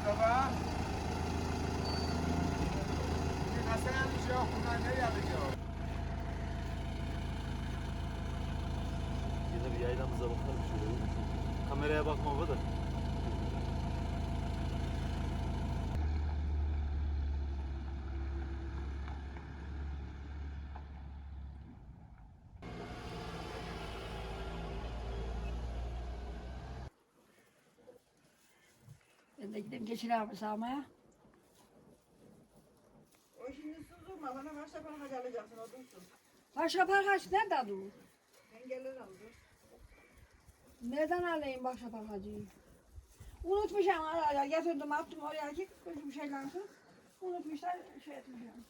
Mustafa. Nasıl yanlış yok? Bunlar ne yapıyor? Yine bir yaylamıza bakalım şöyle. Kameraya bakma baba da. Ben de gidip geçir abi sağmaya. O şimdi susturma bana başka parka alacaksın o dursun. Başka parkaç nerede dur? Engeller aldı. Nereden alayım başka parkacıyı? Unutmuşum araya getirdim attım oraya ki bir şey kalsın. Unutmuşlar şey etmişim.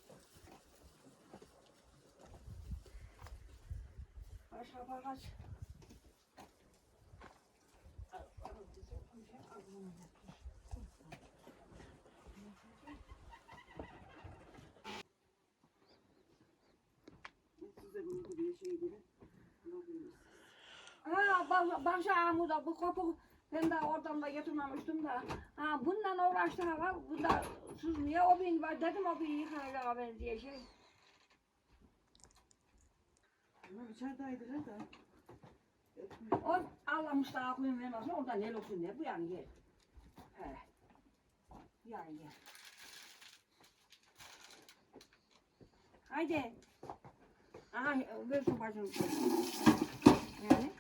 Başka parkaç. Size bunu bir şey gibi. Başka amuda bu kopuk ben de oradan da getirmemiştim da. Ha bundan uğraştı hava. Bunda sızmıyor. O bin var dedim o bin yıkayla benziyor şey. Ama içerideydiler de. O Allah müstahakını vermesin. Orada ne olsun diye bu yani gel. He. Yani gel. Haydi. Aha ver şu bacını. Yani.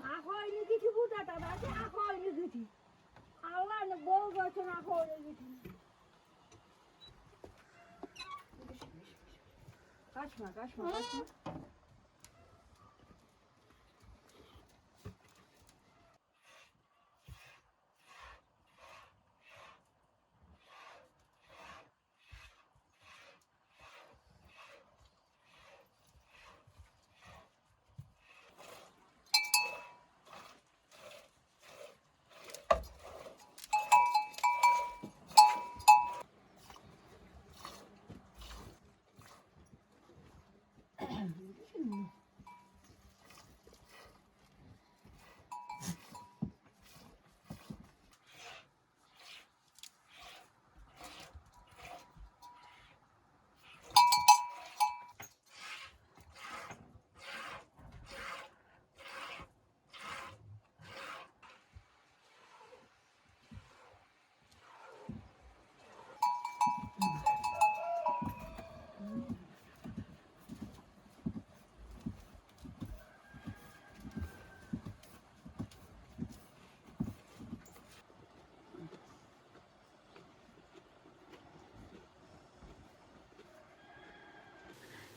Ahoylu giti burada da var. Ahoylu giti. Allah'ını bol götün ahoylu giti. Kaçma, kaçma, kaçma.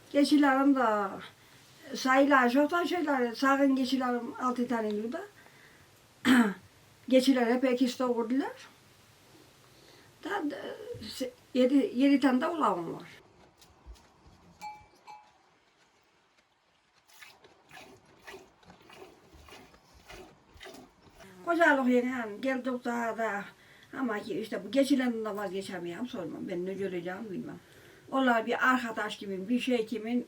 Geçilerim de sayılar çoktan şeyler, sağın geçilerim 6 tane da. Geçiler hep ikisi doğurdular. Da 7 tane de ulavım var. Kocalık yani geldik daha da ama ki işte bu geçilenden vazgeçemiyorum sormam. Ben ne göreceğim bilmem. Onlar bir arkadaş kimin, bir şey kimin.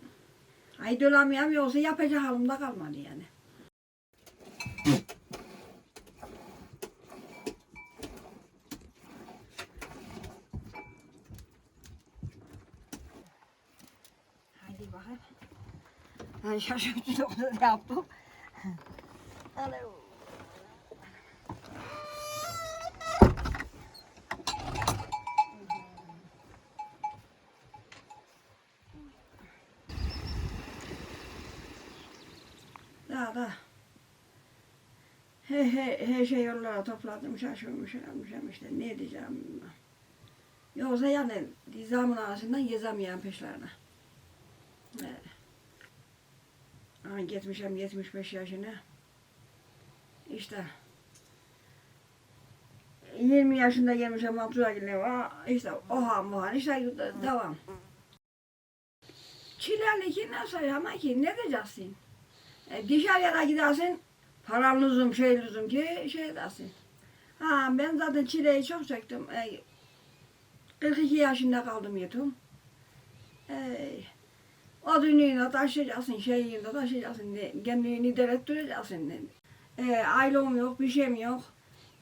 Ay dolamıyorum yoksa yapacak halimde kalmadı yani. Hadi bakalım. Ay şaşırtıcı ne yaptım. Alo. Da. Her şey yollara topladım, şaşırmışım işte ne diyeceğim bilmem. Yoksa yani dizamın ağzından gezemiyorum peşlerine. Gitmişim 75 yaşına. İşte 20 yaşında gelmişim Abdülhakim'le var. İşte oha işte devam. Çileli ki nasıl ama ki ne diyeceksin? Dışarıya da gidersin, paran lüzum, şey lüzum ki şey dersin. Ben zaten çileyi çok çektim. 42 yaşında kaldım yetim. O dünyayla taşıyacaksın, şeyinde taşıyacaksın, kendini idare ettireceksin. Ailem yok, bir şeyim yok.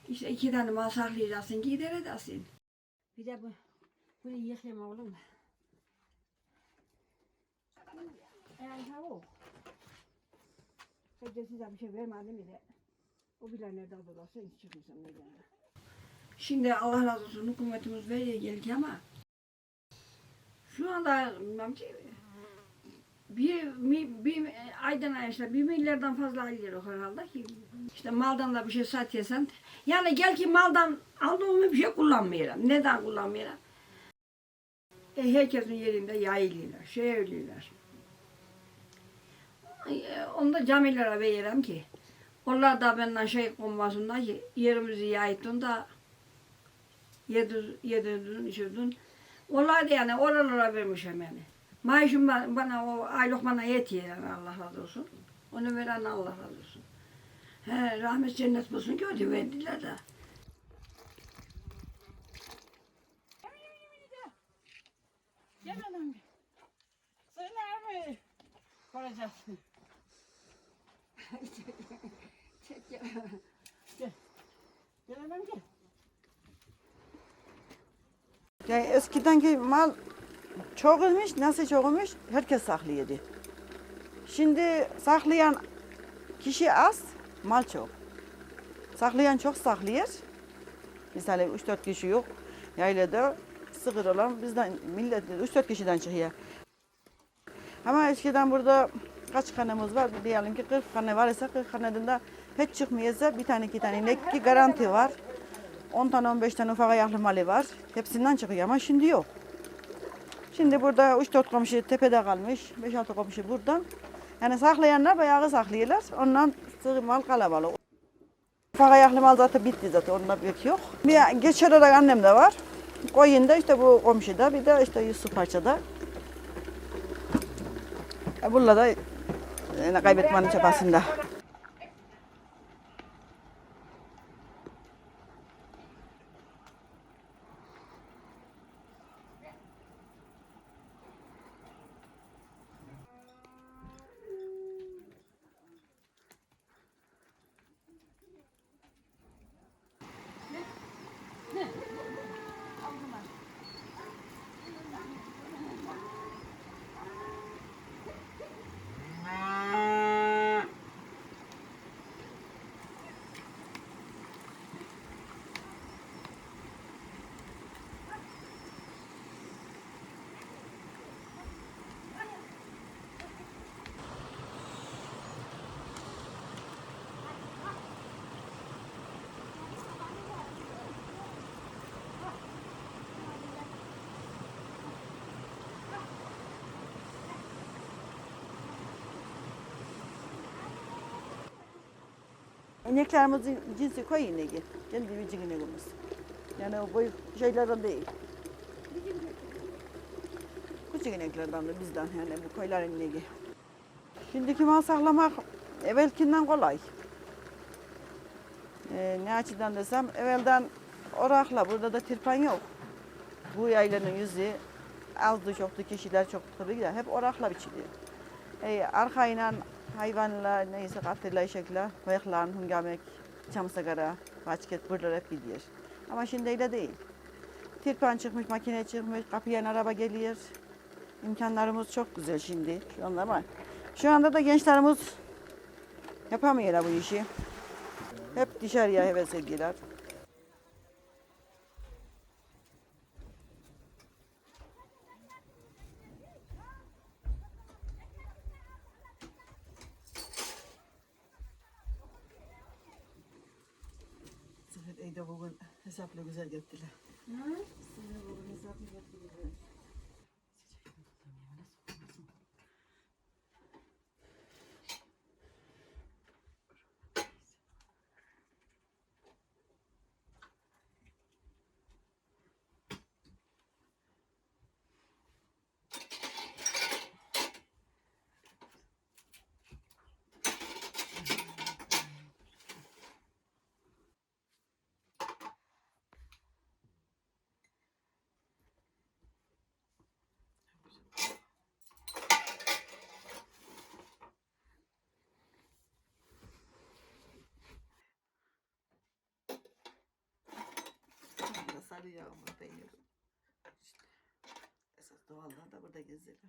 İşte 2 tane mal saklayacaksın ki idare edersin. Bir de bunu yıkayayım oğlum. Tavuk. Peki size bir şey vermedim de. O bile nerede dolarsa hiç çıkmışsam ne yani. Şimdi Allah razı olsun hükümetimiz veriyor geldi ama şu anda bilmem ki bir aydan ay işte 1 milyardan fazla alıyor herhalde ki işte maldan da bir şey satıyorsan yani gel ki maldan aldığımı bir şey kullanmayalım. Neden kullanmayalım? Herkesin yerinde yayılıyorlar, şey ölüyorlar. Onu da camilere veririm ki onlar da benden şey konmasınlar ki yerimizi yayıttın da yedirdin, içirdin. Onlar da yani oralara vermişim yani. Maaşım bana o aylık bana yetiyor yani Allah razı olsun. Onu veren Allah razı olsun. Rahmet cennet bulsun ki öyle verdiler de. Gel anam. Sen ne mi koyacaksın? Çek ya. Gel anam gel. Yani eskidenki mal çok olmuş, nasıl çok olmuş? Herkes saklıyordu. Şimdi saklayan kişi az, mal çok. Saklayan çok saklıyor. Mesela 3-4 kişi yok. Yaylada sıkır olan bizden millet 3-4 kişiden çıkıyor. Ama eskiden burada kaç kanımız var? Diyelim ki 40 kanı var ise 40 kaneden de hiç çıkmıyorsa bir tane 2 tane inek ki garanti var. 10 tane 15 tane ufak ayaklı malı var. Hepsinden çıkıyor ama şimdi yok. Şimdi burada 3-4 komşu tepede kalmış. 5-6 komşu buradan. Yani saklayanlar bayağı saklıyorlar. Ondan sığ mal kalabalık. Ufak ayaklı mal zaten bitti zaten. Onda büyük yok. Bir geçer olarak annem de var. Koyun da işte bu komşuda. Bir de işte Yusuf Parça'da. Bununla da yine kaybetmenin çabasında. İneklerimizin cinsi koyu ineği. Kendi bizim ineğimiz. Yani o boy şeylerden değil. Küçük ineklerden de bizden yani bu koyların ineği. Şimdiki mal saklamak evvelkinden kolay. Ne açıdan desem evvelden orakla burada da tirpan yok. Bu yaylanın yüzü azdı çoktu kişiler çok tabii hep orakla biçiliyor. Arkayla hayvanla neyse katırla eşekle koyakların hüngamek, çam sigara, başket buralar hep gidiyor. Ama şimdi öyle değil. Tirpan çıkmış, makine çıkmış, kapıya araba geliyor. İmkanlarımız çok güzel şimdi şu anda ama şu anda da gençlerimiz yapamıyorlar bu işi. Hep dışarıya heves ediyorlar. Sıfır evde bugün hesapla güzel gittiler. Sıfır bugün hesapla gittiler. Burada sarı yağmur peyniri. Esas doğallar da burada geziyorlar.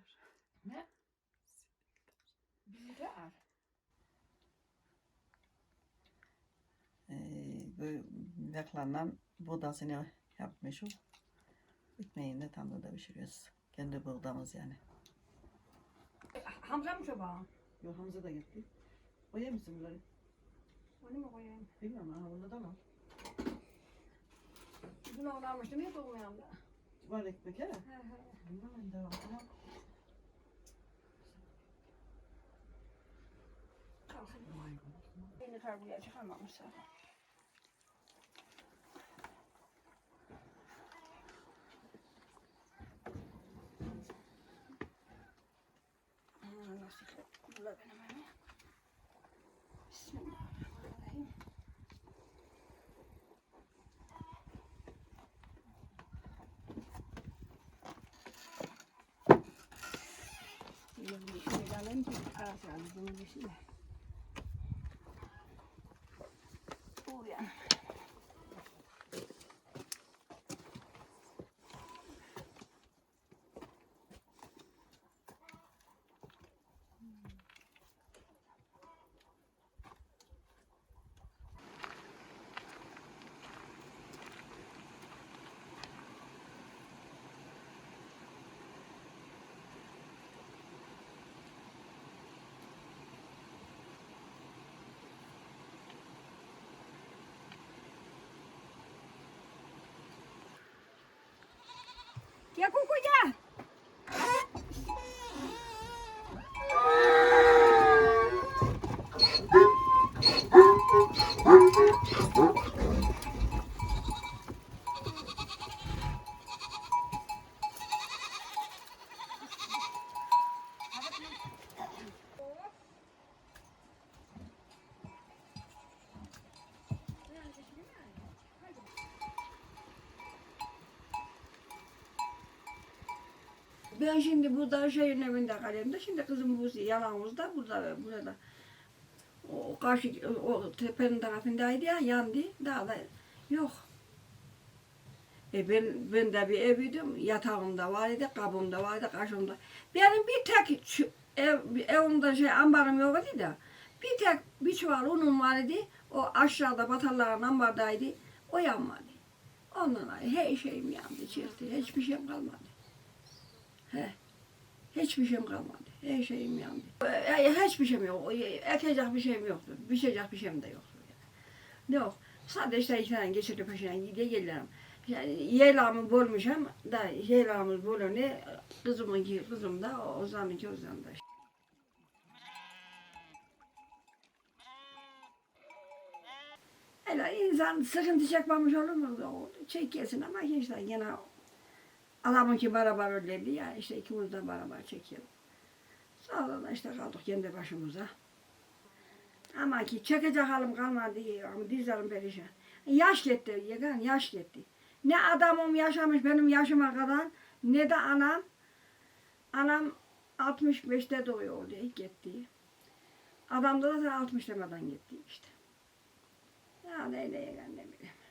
Ne? Bizi de al. Böyle yaklarla buğdasını yapmış o. Ekmeğini de tandırda pişiriyoruz. Kendi buğdamız yani. Hamza mı çoban? Yok Hamza da gitti. Koyar mısın bunları? Onu mu koyayım? Bilmiyorum ama bunda da var. Bunu olanmıştı niye doğmayan da? Var ekmek he? He he. Bundan da var. Kalkın. Beni karbuya çıkarmamışlar. Lastikler burada benim hemen. Bismillahirrahmanirrahim. Bir şey alayım ki ağzı bunu bir şey. Bu yani. Ya kuku ya. Ben şimdi burada şeyin evinde kalayım da şimdi kızım bu yanağımızda burada. O karşı o tepenin tarafındaydı ya yandı daha da yok. Ben de bir eviydim yatağımda vardı kabımda vardı karşımda. Benim bir tek evimde ambarım yoktu da bir tek bir çuval unum vardı o aşağıda batarların ambardaydı o yanmadı. Ondan her şeyim yandı çıktı hiçbir şeyim kalmadı. Hiçbir şeyim kalmadı. Her şeyim yandı. Hiçbir şeyim yok. Ekecek bir şeyim yoktu. Biçecek bir şeyim de yoktu. Yok. Sadece işte iki tane geçirdi peşine gidiyor gelirim. Yani yeğlamı bolmuşam da yeğlamız bolunu kızım da Ozan'ınki Ozan'da. Öyle insan sıkıntı çekmemiş olur mu? O çekiyorsun ama işte yine adamınki beraber öyleydi ya işte ikimiz de beraber çekiyoruz. Sonra da işte kaldık kendi başımıza. Ama ki çekecek halim kalmadı ama dizlerim perişan. Yaş gitti yegan yaş gitti. Ne adamım yaşamış benim yaşıma kadar ne de anam. Anam 65'te doğuyor gitti. Adam da zaten 60 demeden gitti işte. Ya neyle yegan ne bileyim.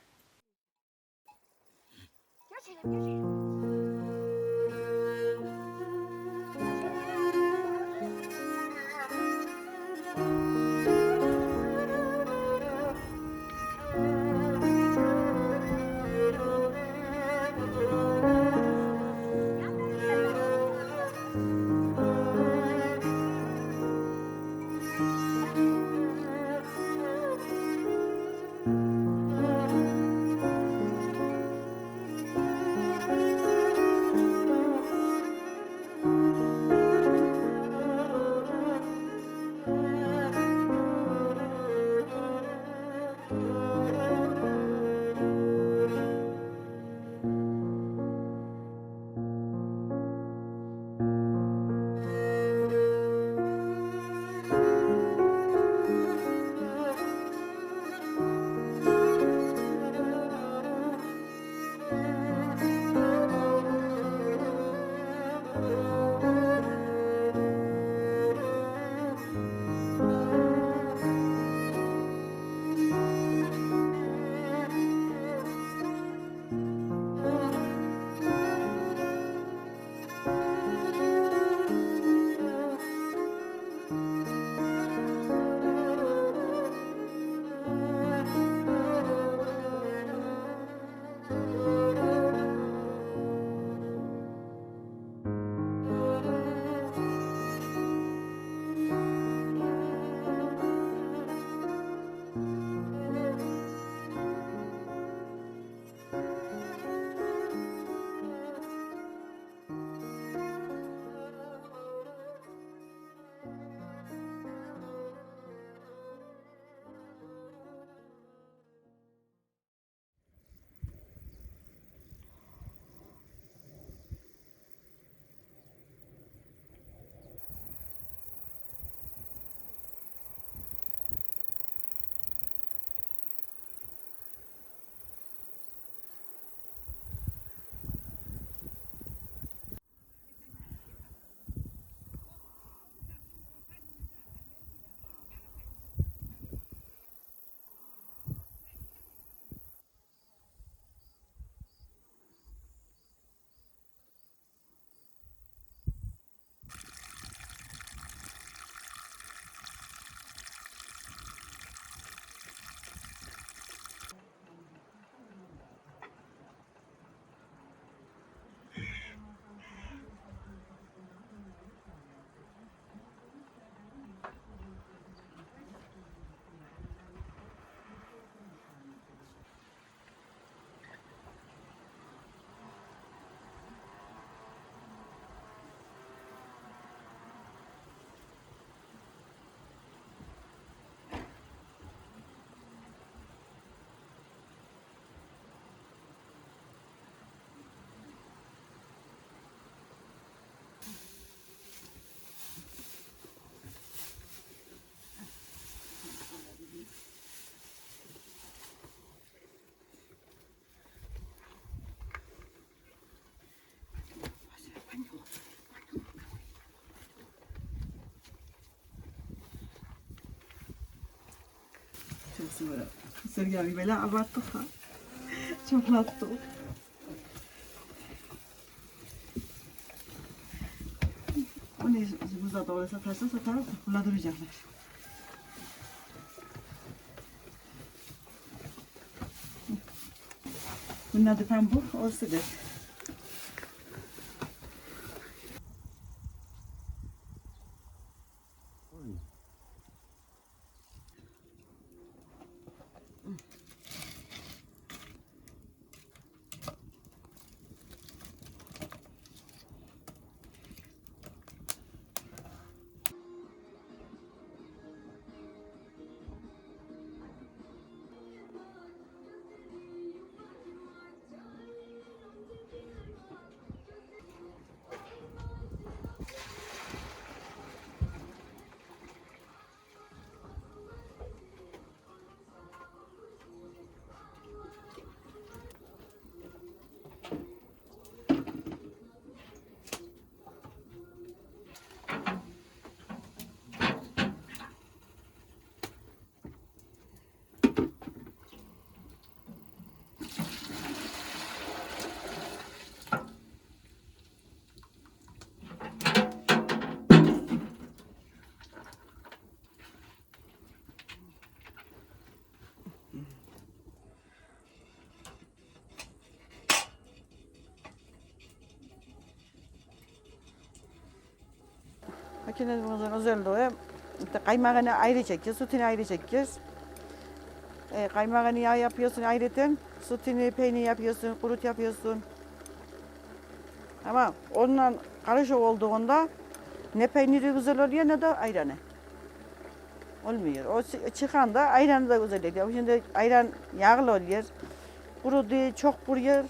Çok böyle. Sergen böyle abarttık ha. Çoklattık. Onu buzda doğru satarsa satarız. Kullandıracaklar. Bunun adı pamuk, o sıdır. Makinemizin özelliği işte kaymağını ayrı çekeceğiz, sütünü ayrı çekeceğiz. Kaymağını yağ yapıyorsun ayrıca, sütünü peynir yapıyorsun, kurut yapıyorsun. Ama onunla karışık olduğunda ne peyniri güzel oluyor ne de ayranı. Olmuyor. O çıkan da ayranı da güzel oluyor. Şimdi ayran yağlı oluyor, kurudu, çok kuruyor,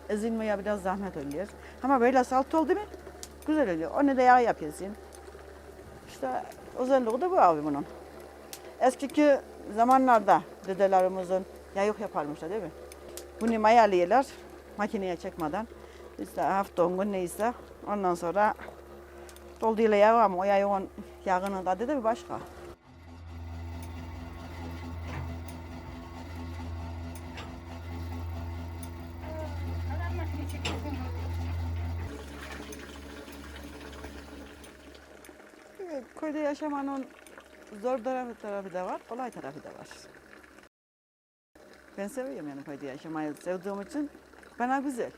ezilmeye biraz zahmet oluyor. Ama böyle salt oldu mu güzel oluyor. Onu da yağ yapıyorsun. İşte özelliği de bu abi bunun. Eskiki zamanlarda dedelerimizin yayık yaparmışlar değil mi? Bunu mayalıyorlar makineye çekmeden. İşte hafta 10 gün neyse ondan sonra dolduyla yağı ama o yayığın yağının tadı da bir başka. Köyde yaşamanın zor tarafı da var, kolay tarafı da var. Ben seviyorum yani köyde yaşamayı sevdiğim için bana güzel.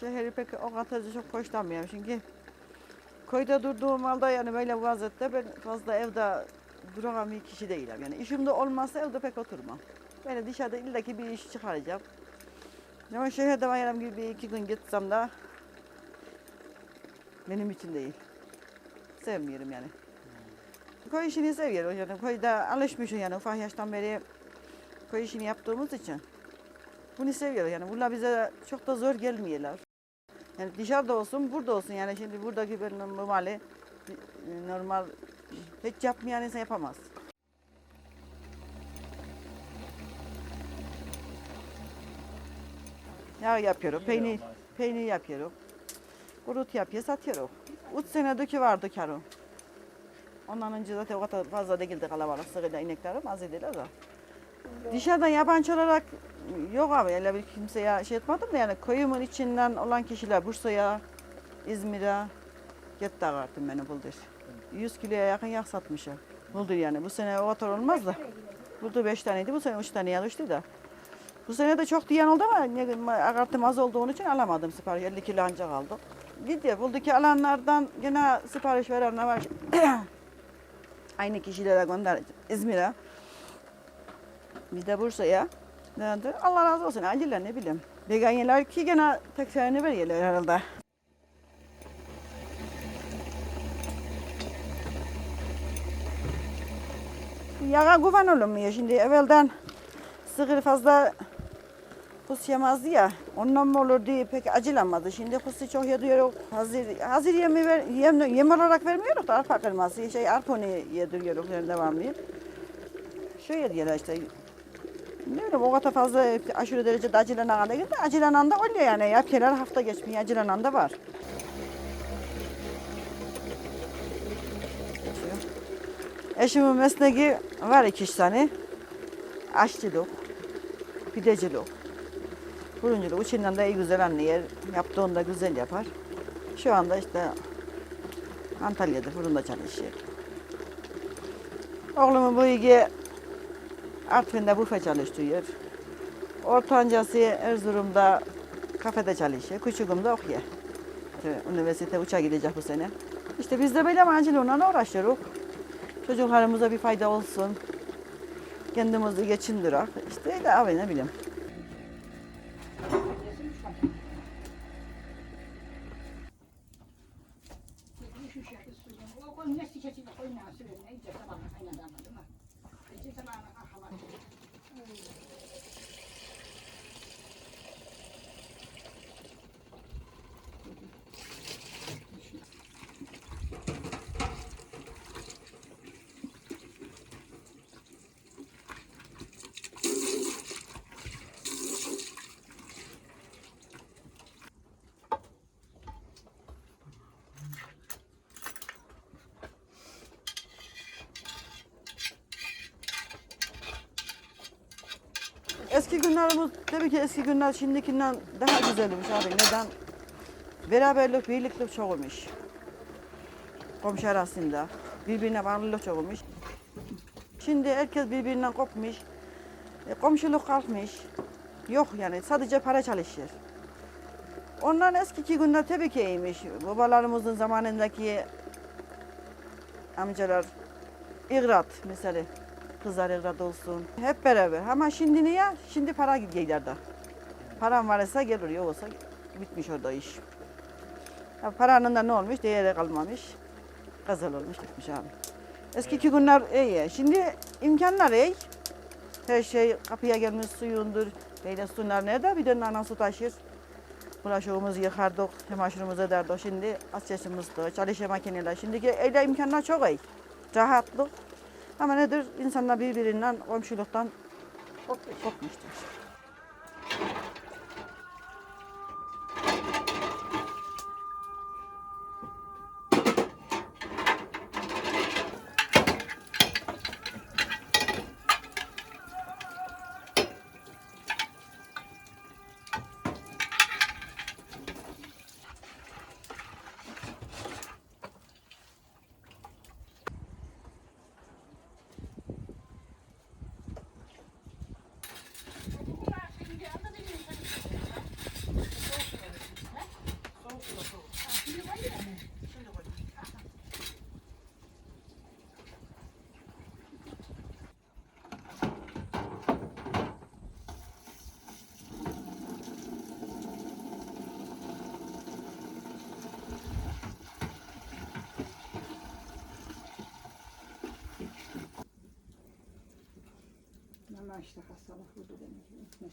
Şehri pek o kadar çok hoşlanmıyorum çünkü köyde durduğum halde yani böyle bu vaziyette ben fazla evde duramam bir kişi değilim. Yani işim de olmazsa evde pek oturmam. Böyle dışarıda illaki bir iş çıkaracağım. Ama şehirde bayram gibi bir iki gün gitsem de benim için değil. Sevmiyorum yani. Köy işini seviyorum yani köyde alışmışım yani ufak yaştan beri köy işini yaptığımız için. Bunu seviyorum yani bunlar bize çok da zor gelmiyorlar. Yani dışarıda olsun burada olsun yani şimdi buradaki benim normal hiç yapmayan insan yapamaz. Yağ yapıyorum, peynir yapıyorum. Kurut yapıyor, satıyorum. 3 senedeki vardı karım. Ondan önce zaten o kadar fazla değildi kalabalık sığıyla ineklerim az idiler de. Dışarıdan yabancı olarak yok abi öyle bir kimseye şey etmedim de yani köyümün içinden olan kişiler Bursa'ya, İzmir'e gitti ağarttım beni buldur. 100 kiloya yakın yağ satmışım. Buldur yani bu sene o kadar olmaz da. Burada 5 taneydi bu sene 3 tane yağ düştü da. Bu sene de çok diyen oldu ama ağarttım az olduğu için alamadım sipariş 50 kilo ancak aldık. Gidiyor buradaki alanlardan yine sipariş verenler var. Aynı kişilere gönder İzmir'e. Bir de Bursa'ya. Allah razı olsun. Acılar ne bileyim. Veganyeler ki gene tekrarını veriyorlar herhalde. Yağa güven olunmuyor şimdi. Evvelden sığır fazla kus yemezdi ya. Ondan mı olur diye pek acılanmadı. Şimdi kusu çok yediyoruz. Hazır yem olarak vermiyoruz da arpa kırması. Arpa onu yediriyoruz devamlı. Şöyle diyorlar işte. Ne bileyim o kadar fazla aşırı derecede acılanan da gitti. Acılanan da oluyor yani. Yapıyorlar hafta geçmiyor. Acılanan da var. Eşimin mesleği var 2 tane. Aşçılık, pidecilik, fırıncılık. Üçünden de iyi güzel anlıyor. Yaptığında güzel yapar. Şu anda işte Antalya'da fırında çalışıyor. Oğlumun bu ilgi Artvin'de büfe çalıştırıyor. Ortancası Erzurum'da kafede çalışıyor. Küçüğüm de okuyor. Üniversite uçağa gidecek bu sene. İşte biz de böyle mancılığına uğraşıyoruz. Çocuklarımıza bir fayda olsun. Kendimizi geçindirek. İşte öyle abi ne bileyim. Eski günlerimiz tabii ki eski günler şimdikinden daha güzelmiş abi. Neden? Beraberlik, birliklik çok olmuş. Komşu arasında birbirine bağlılık çok olmuş. Şimdi herkes birbirinden kopmuş. Komşuluk kalkmış. Yok yani sadece para çalışır. Ondan eskiki günler tabii ki iyiymiş. Babalarımızın zamanındaki amcalar igrat mesela. Kızlar igrat olsun. Hep beraber. Ama şimdi niye? Şimdi para gider de. Param varsa gelir, yoksa bitmiş orada iş. Ya paranın da ne olmuş? Değeri kalmamış. Kazal olmuş, bitmiş abi. Eski günler iyi. Şimdi imkanlar iyi. Her şey kapıya gelmiş, suyundur. Böyle sular nerede? Bir de anan su taşır. Bulaşığımızı yıkardık, çamaşırımızı ederdik. Şimdi açyaşımızdı, çalışma makineler. Şimdiki öyle imkanlar çok iyi. Rahatlık. Ama nedir? İnsanlar birbirinden, komşuluktan kopmuştur. Ama işte hastalık burada demek ki.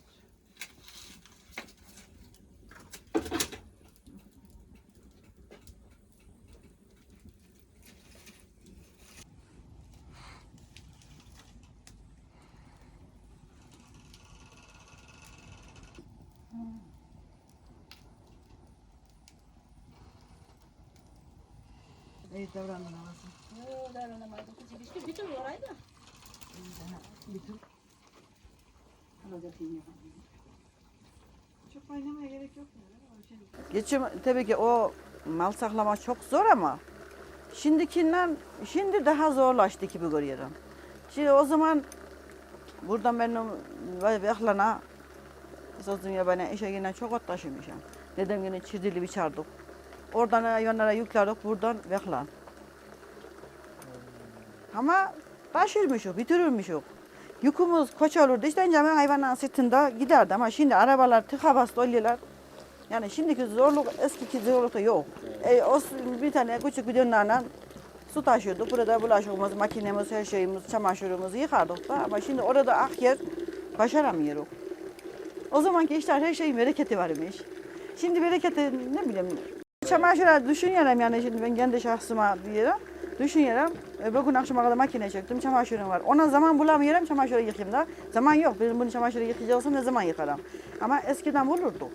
İyi davrandın havası. Davranamadım. İşte bütün orayı da. Bütün. Alacak iyi yok. Çok kaynamaya gerek yok. Geçim tabii ki o mal saklama çok zor ama şimdi daha zorlaştı gibi görüyorum. Şimdi o zaman buradan benim Behlana sözüm ya bana işe yine çok ot taşımışım. Dedem yine çirdili biçardık. Oradan hayvanlara yüklerdik buradan Behlan. Ama taşırmışız, bitirirmişiz. Yükümüz koç olurdu. İşte önce hayvanların sırtında giderdi ama şimdi arabalar tıka bastı oluyorlar. Yani şimdiki zorluk eskiki zorlukta yok. O bir tane küçük bidonlarla su taşıyorduk. Burada bulaşığımız, makinemiz, her şeyimiz, çamaşırımızı yıkardık da. Ama şimdi orada ak yer başaramıyoruz. O zamanki işler her şeyin bereketi varmış. Şimdi bereketi ne bileyim. Çamaşırı düşünüyorum yani şimdi ben kendi şahsıma diyelim. Düşünüyorum. Bugün akşama kadar makine çektim, çamaşırım var. Ona zaman bulamıyorum, çamaşırı yıkayayım da. Zaman yok. Ben bunu çamaşırı yıkayacaksam ne zaman yıkarım? Ama eskiden bulurdu.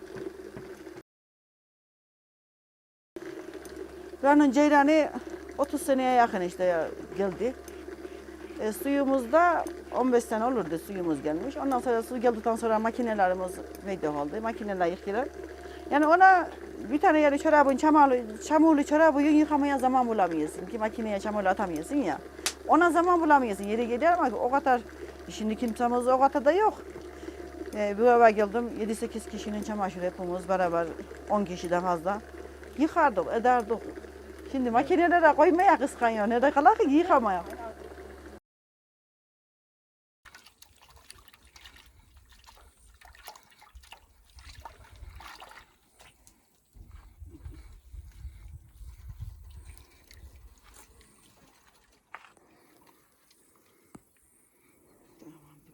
Buranın ceyranı 30 seneye yakın işte geldi. Suyumuzda 15 sene olurdu suyumuz gelmiş. Ondan sonra su geldikten sonra makinelerimiz meydana oldu. Makineler yıkıyorlar. Yani ona bir tane yani çorabın çamurlu çorabı yıkamaya zaman bulamıyorsun ki makineye çamurlu atamıyorsun ya. Ona zaman bulamıyorsun. Yeri geliyor ama o kadar şimdi kimsemiz o kadar da yok. Bu eve geldim 7-8 kişinin çamaşır hepimiz beraber 10 kişiden fazla yıkardık, ederdik. Şimdi makinelere koymaya kıskanıyor. Nerede kalır ki yıkamaya.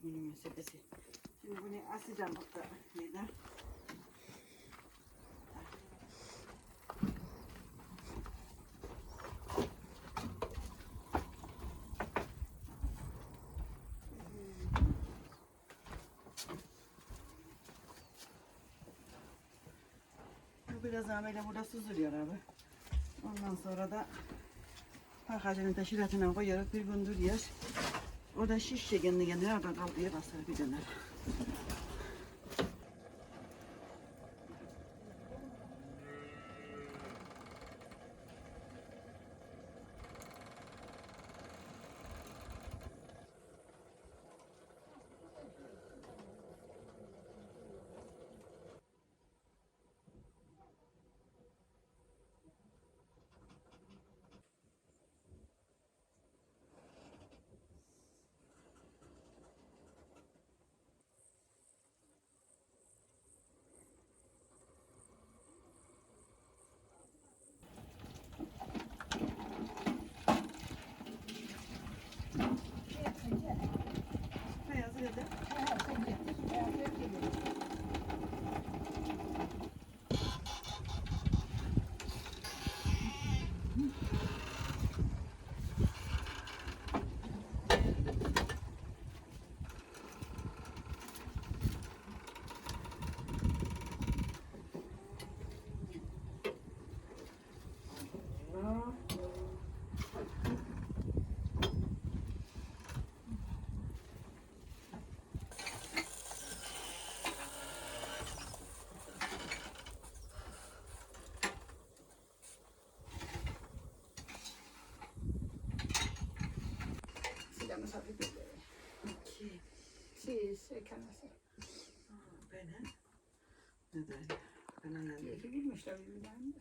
Bunun meselesi. Şimdi bunu asacağım burada. Neden? Bu biraz böyle burada süzülüyor abi. Ondan sonra da pakacının taşıratına koyarak bir gün duruyor. O da şişe kendi kendine oradan kalkıya basar bir döner. Canı satıyor. Siz, kanası. Beni. Neden? Ben annem. İki bilmişler birbirlerini de.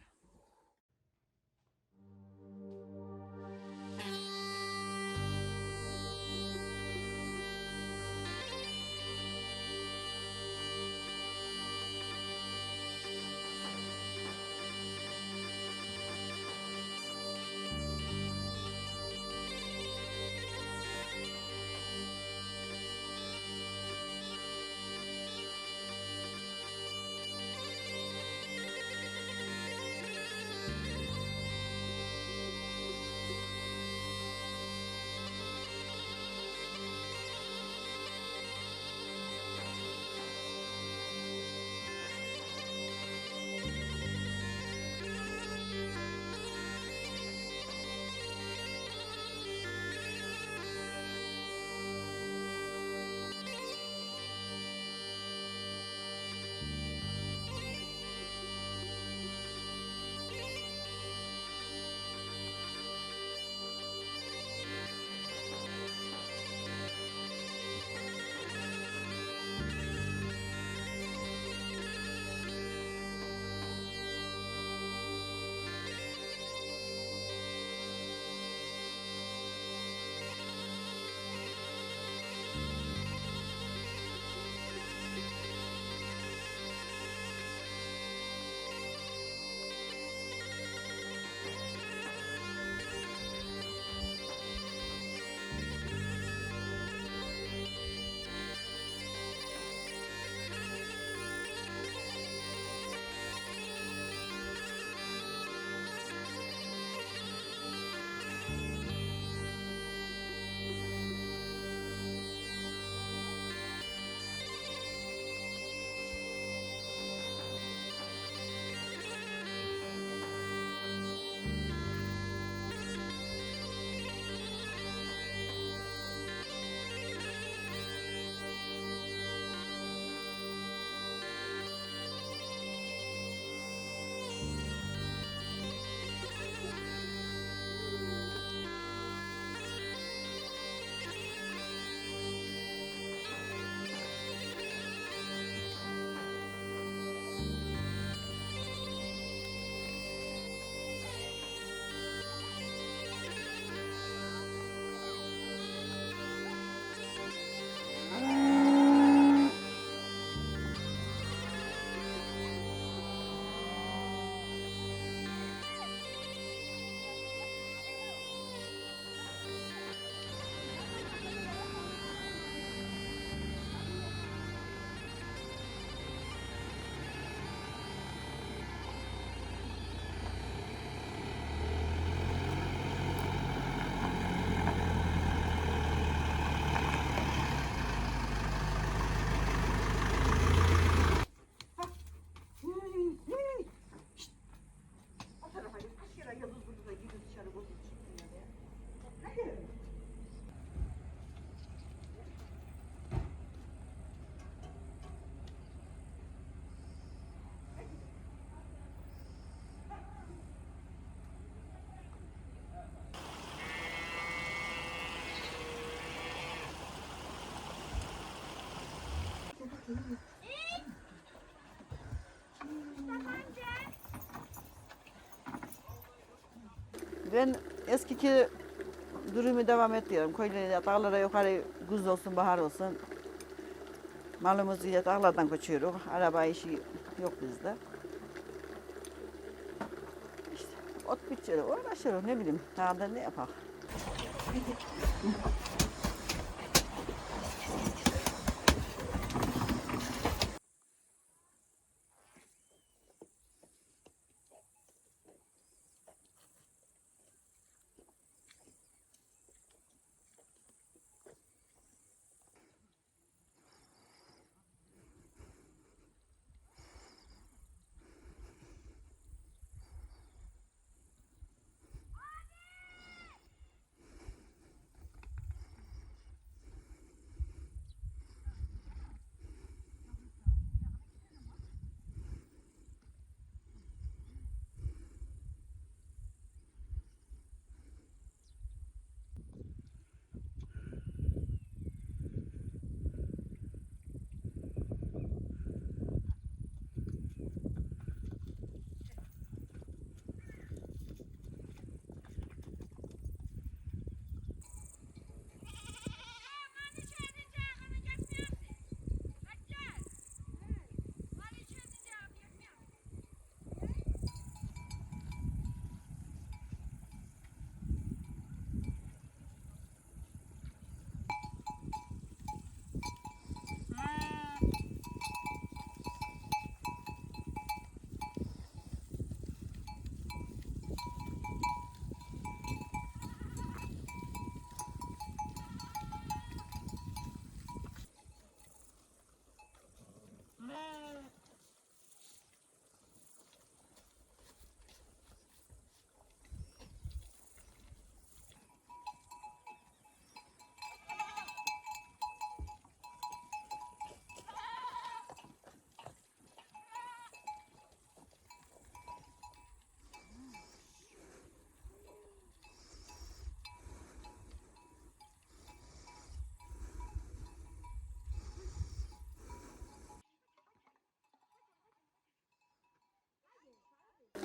Ben eskiki durumu devam ediyorum. Köylere, dağlara yukarı güz olsun, bahar olsun. Malımızı ile dağlardan kaçıyoruz. Araba işi yok bizde. İşte ot biçiyoruz, uğraşıyoruz ne bileyim. Daha da ne yapak.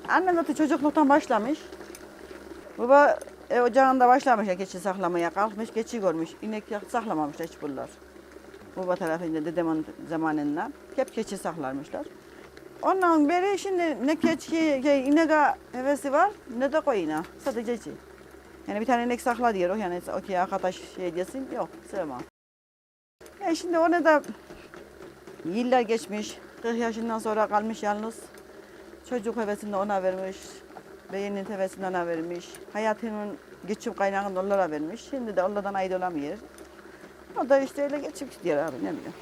Annem zaten çocukluktan başlamış. Baba ocağında başlamış ya keçi saklamaya kalkmış, keçi görmüş. İnek saklamamışlar hiç bunlar. Baba tarafında dedemin zamanında hep keçi saklarmışlar. Ondan beri şimdi ne keçi, inek hevesi var ne de koyuna. Sadece keçi. Yani bir tane inek sakla diyor. Yani okey arkadaş şey diyorsun yok sevmem. Şimdi ona da yıllar geçmiş. 40 yaşından sonra kalmış yalnız. Çocuk hevesini ona vermiş. Beyenin hevesini ona vermiş. Hayatının geçim kaynağını onlara vermiş. Şimdi de onlardan ait olamıyor. O da işte öyle geçip gidiyor abi ne bileyim.